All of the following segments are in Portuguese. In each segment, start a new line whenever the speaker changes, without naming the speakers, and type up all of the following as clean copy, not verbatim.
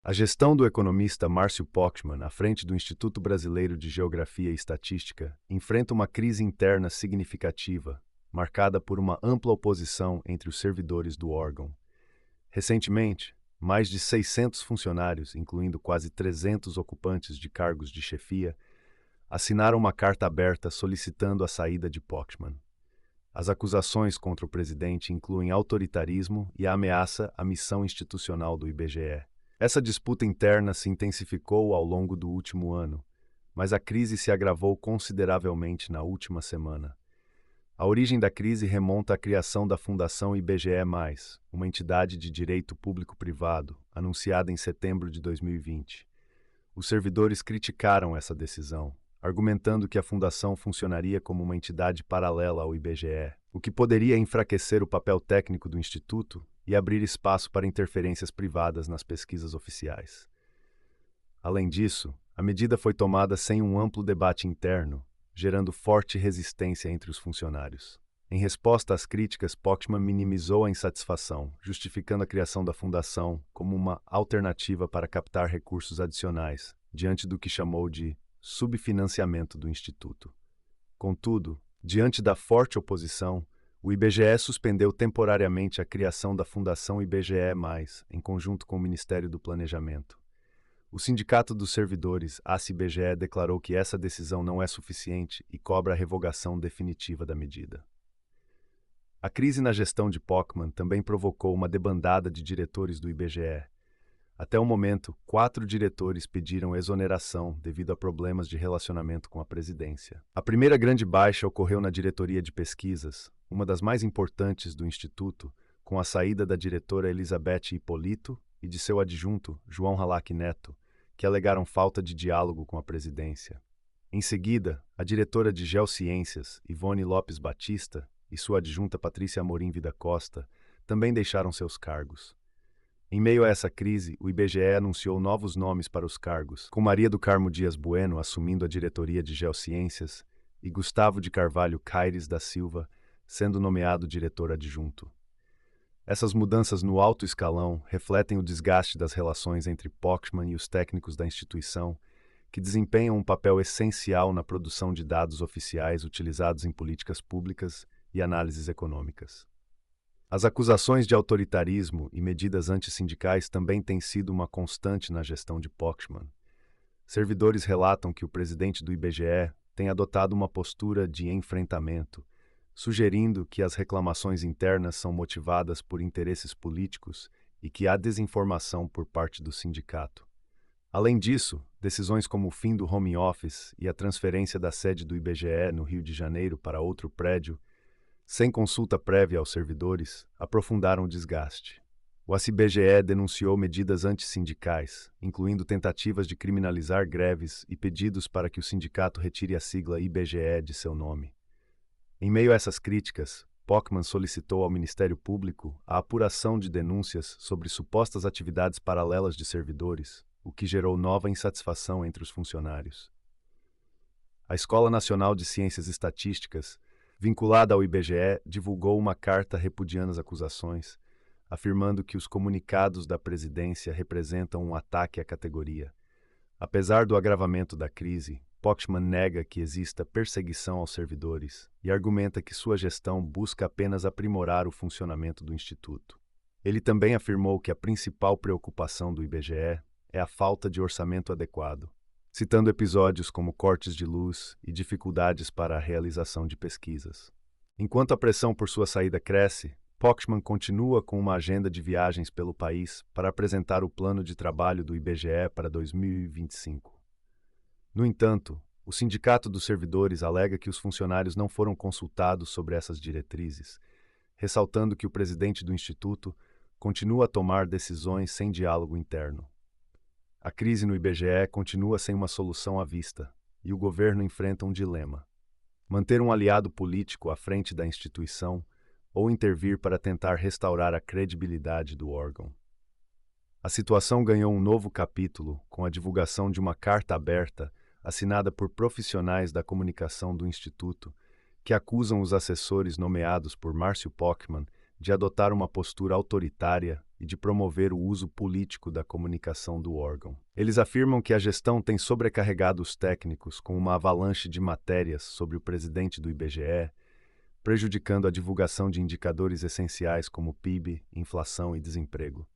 A gestão do economista Márcio Pochmann, à frente do Instituto Brasileiro de Geografia e Estatística, enfrenta uma crise interna significativa, marcada por uma ampla oposição entre os servidores do órgão. Recentemente, mais de 600 funcionários, incluindo quase 300 ocupantes de cargos de chefia, assinaram uma carta aberta solicitando a saída de Pochmann. As acusações contra o presidente incluem autoritarismo e a ameaça à missão institucional do IBGE. Essa disputa interna se intensificou ao longo do último ano, mas a crise se agravou consideravelmente na última semana. A origem da crise remonta à criação da Fundação IBGE+, uma entidade de direito público-privado, anunciada em setembro de 2020. Os servidores criticaram essa decisão, argumentando que a fundação funcionaria como uma entidade paralela ao IBGE, o que poderia enfraquecer o papel técnico do Instituto e abrir espaço para interferências privadas nas pesquisas oficiais. Além disso, a medida foi tomada sem um amplo debate interno, gerando forte resistência entre os funcionários. Em resposta às críticas, Pochmann minimizou a insatisfação, justificando a criação da fundação como uma alternativa para captar recursos adicionais, diante do que chamou de subfinanciamento do Instituto. Contudo, diante da forte oposição, o IBGE suspendeu temporariamente a criação da Fundação IBGE+, em conjunto com o Ministério do Planejamento. O Sindicato dos Servidores, ACIBGE, declarou que essa decisão não é suficiente e cobra a revogação definitiva da medida. A crise na gestão de Pochmann também provocou uma debandada de diretores do IBGE. Até o momento, 4 diretores pediram exoneração devido a problemas de relacionamento com a presidência. A primeira grande baixa ocorreu na diretoria de pesquisas, uma das mais importantes do Instituto, com a saída da diretora Elizabeth Hipólito e de seu adjunto, João Halak Neto, que alegaram falta de diálogo com a presidência. Em seguida, a diretora de Geociências, Ivone Lopes Batista, e sua adjunta Patrícia Amorim Vida Costa, também deixaram seus cargos. Em meio a essa crise, o IBGE anunciou novos nomes para os cargos, com Maria do Carmo Dias Bueno assumindo a diretoria de Geociências e Gustavo de Carvalho Caires da Silva sendo nomeado diretor adjunto. Essas mudanças no alto escalão refletem o desgaste das relações entre Pochmann e os técnicos da instituição, que desempenham um papel essencial na produção de dados oficiais utilizados em políticas públicas e análises econômicas. As acusações de autoritarismo e medidas antissindicais também têm sido uma constante na gestão de Pochmann. Servidores relatam que o presidente do IBGE tem adotado uma postura de enfrentamento, sugerindo que as reclamações internas são motivadas por interesses políticos e que há desinformação por parte do sindicato. Além disso, decisões como o fim do home office e a transferência da sede do IBGE no Rio de Janeiro para outro prédio, sem consulta prévia aos servidores, aprofundaram o desgaste. O ACIBGE denunciou medidas antissindicais, incluindo tentativas de criminalizar greves e pedidos para que o sindicato retire a sigla IBGE de seu nome. Em meio a essas críticas, Pochmann solicitou ao Ministério Público a apuração de denúncias sobre supostas atividades paralelas de servidores, o que gerou nova insatisfação entre os funcionários. A Escola Nacional de Ciências Estatísticas, vinculada ao IBGE, divulgou uma carta repudiando as acusações, afirmando que os comunicados da presidência representam um ataque à categoria. Apesar do agravamento da crise, Pochmann nega que exista perseguição aos servidores e argumenta que sua gestão busca apenas aprimorar o funcionamento do Instituto. Ele também afirmou que a principal preocupação do IBGE é a falta de orçamento adequado, citando episódios como cortes de luz e dificuldades para a realização de pesquisas. Enquanto a pressão por sua saída cresce, Pochmann continua com uma agenda de viagens pelo país para apresentar o plano de trabalho do IBGE para 2025. No entanto, o Sindicato dos Servidores alega que os funcionários não foram consultados sobre essas diretrizes, ressaltando que o presidente do Instituto continua a tomar decisões sem diálogo interno. A crise no IBGE continua sem uma solução à vista, e o governo enfrenta um dilema: manter um aliado político à frente da instituição ou intervir para tentar restaurar a credibilidade do órgão. A situação ganhou um novo capítulo com a divulgação de uma carta aberta assinada por profissionais da comunicação do Instituto, que acusam os assessores nomeados por Márcio Pochmann de adotar uma postura autoritária e de promover o uso político da comunicação do órgão. Eles afirmam que a gestão tem sobrecarregado os técnicos com uma avalanche de matérias sobre o presidente do IBGE, prejudicando a divulgação de indicadores essenciais como PIB, inflação e desemprego.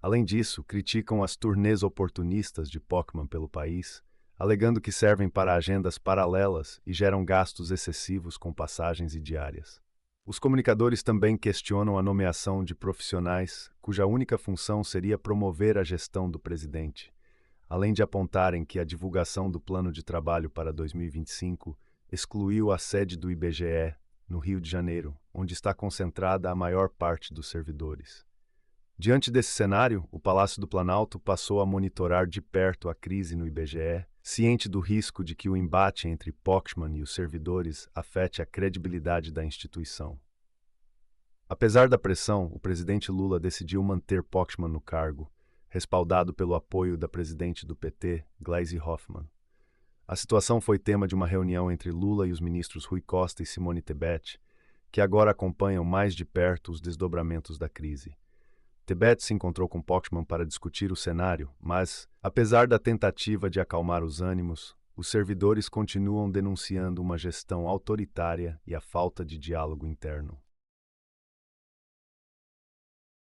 Além disso, criticam as turnês oportunistas de Pockmann pelo país, alegando que servem para agendas paralelas e geram gastos excessivos com passagens e diárias. Os comunicadores também questionam a nomeação de profissionais cuja única função seria promover a gestão do presidente, além de apontarem que a divulgação do plano de trabalho para 2025 excluiu a sede do IBGE, no Rio de Janeiro, onde está concentrada a maior parte dos servidores. Diante desse cenário, o Palácio do Planalto passou a monitorar de perto a crise no IBGE, ciente do risco de que o embate entre Pockmann e os servidores afete a credibilidade da instituição. Apesar da pressão, o presidente Lula decidiu manter Pockmann no cargo, respaldado pelo apoio da presidente do PT, Gleisi Hoffmann. A situação foi tema de uma reunião entre Lula e os ministros Rui Costa e Simone Tebet, que agora acompanham mais de perto os desdobramentos da crise. Tebet se encontrou com Pockmann para discutir o cenário, mas, apesar da tentativa de acalmar os ânimos, os servidores continuam denunciando uma gestão autoritária e a falta de diálogo interno.